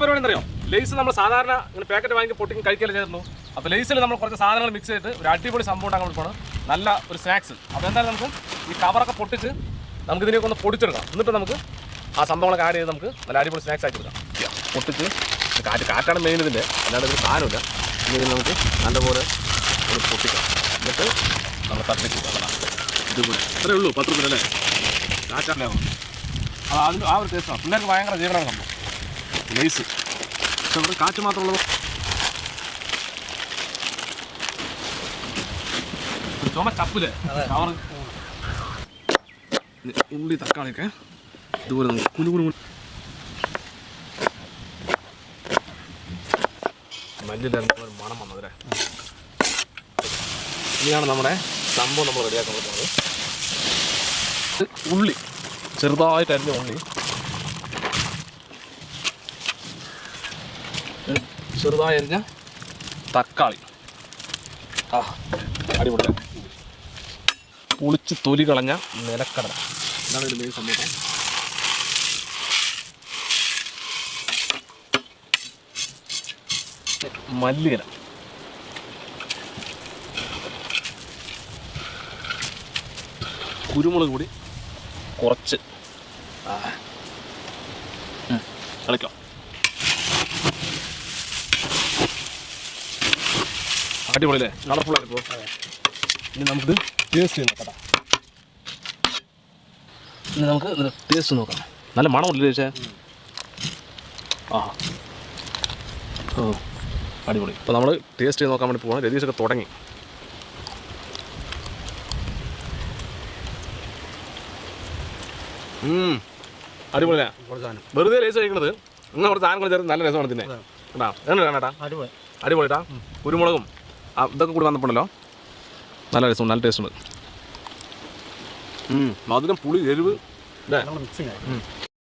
പരിപാടി എന്തറിയോ? ലേസ് നമ്മൾ സാധാരണ ഇങ്ങനെ പാക്കറ്റ് വാങ്ങി പൊട്ടിക്കും കഴിക്കല് ചേർന്നു. അപ്പോൾ ലേസിൽ നമ്മൾ കുറച്ച് സാധനങ്ങൾ മിക്സ് ചെയ്തിട്ട് ഒരു അടിപൊളി സംഭവം ഉണ്ടാക്കാൻ വേണ്ടിയാണ് നല്ല ഒരു സ്നാക്സ്. അപ്പോൾ എന്തായാലും നമുക്ക് ഈ കവറൊക്കെ പൊട്ടിച്ച് നമുക്ക് ഇതിനെയൊക്കെ ഒന്ന് പൊടിച്ചെടുക്കാം. എന്നിട്ട് നമുക്ക് ആ സംഭവങ്ങളൊക്കെ ആഡ് ചെയ്ത് നമുക്ക് നല്ല അടിപൊളി സ്നാക്സ് ആക്കി എടുക്കാം. പൊട്ടിച്ച് കാറ്റാണ് മെയിൻ ഇതിൻ്റെ, അല്ലാണ്ട് ഒരു സാധനമില്ല. ഇതിന് നമുക്ക് നല്ലപോലെ ഒന്ന് പൊട്ടിക്കാം. എന്നിട്ട് നമ്മൾ തട്ടിച്ച് ഇതുപോലെ ഇത്രയേ ഉള്ളൂ. 10 രൂപ അല്ലേ കാറ്റാണ്. അതിന് ആ ഒരു ടേസ്റ്റാണ്. പിള്ളേർക്ക് ഭയങ്കര ജീവനാണ് സംഭവം ലേസ്. പക്ഷെ ഇവിടെ കാറ്റ് മാത്രമുള്ളത് ചുമ ചപ്പില്ലേ കവർ. ഉള്ളി തക്കാളിയൊക്കെ ഇതുപോലെ നമുക്ക് കുഞ്ഞു മല്ലിയിലായിരുന്നു ഒരു മണം വന്നതല്ലേ. ഇനിയാണ് നമ്മുടെ സംഭവം നമ്മൾ റെഡിയാക്കാൻ പറ്റുന്നത്. ഉള്ളി ചെറുതായിട്ട് അരിഞ്ഞ ഉള്ളി, ചെറുതായി അരിഞ്ഞ തക്കാളി, അടിപൊളി പുളിച്ച് തൊലി കളഞ്ഞ നിലക്കടല. ഇതാണ് ഇതിൻ്റെ സംഭവം. മല്ലിയില, കുരുമുളക് പൊടി കുറച്ച്, കളിക്കാം. അടിപൊളിയല്ലേ, കളർഫുള്ളായിപ്പോൾ. ഇനി നമുക്ക് ടേസ്റ്റ് ചെയ്ത് നോക്കാം. ഇനി നമുക്ക് ടേസ്റ്റ് നോക്കാം. നല്ല മണമില്ലേ ചേച്ചാ? ഓ അടിപൊളി. അപ്പോൾ നമ്മൾ ടേസ്റ്റ് ചെയ്ത് നോക്കാൻ വേണ്ടി പോകണം. രതീഷൊക്കെ തുടങ്ങി. അടിപൊളിയാ. വെറുതെ ലേസ് കഴിക്കണത് നിങ്ങൾ കുറച്ച് സാധനങ്ങൾ ചേർത്ത് നല്ല രസമാണ് തിന്നെ കേട്ടാ. എങ്ങനെയാ അടിപൊളിട്ടാ. കുരുമുളകും ഇതൊക്കെ കൂടി വന്നപ്പോഴല്ലോ നല്ല രസമുണ്ട്, നല്ല ടേസ്റ്റ് ഉണ്ട്. മധുരം, പുളി, എരിവ്,